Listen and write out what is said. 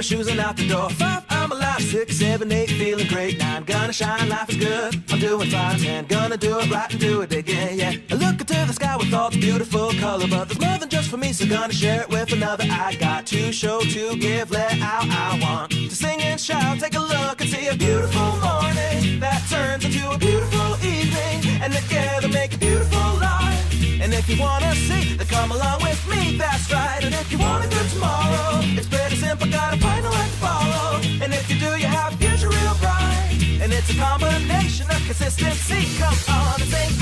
my shoes and out the door. 5, I'm alive. 6, 7, 8, feeling great. 9, gonna shine, life is good. I'm doing fine. 10, gonna do it right and do it again, yeah. I look into the sky with all the beautiful color, but there's more than just for me, so gonna share it with another. I got to show, to give, let out. I want to sing and shout. Take a look and see a beautiful morning that turns into a beautiful evening, and together make a beautiful life. And if you wanna see, then come along with me, that's right. And if you want a good tomorrow, it's pretty simple, got a final life to follow. And if you do, you have a future real bright. And it's a combination of consistency. Come on and think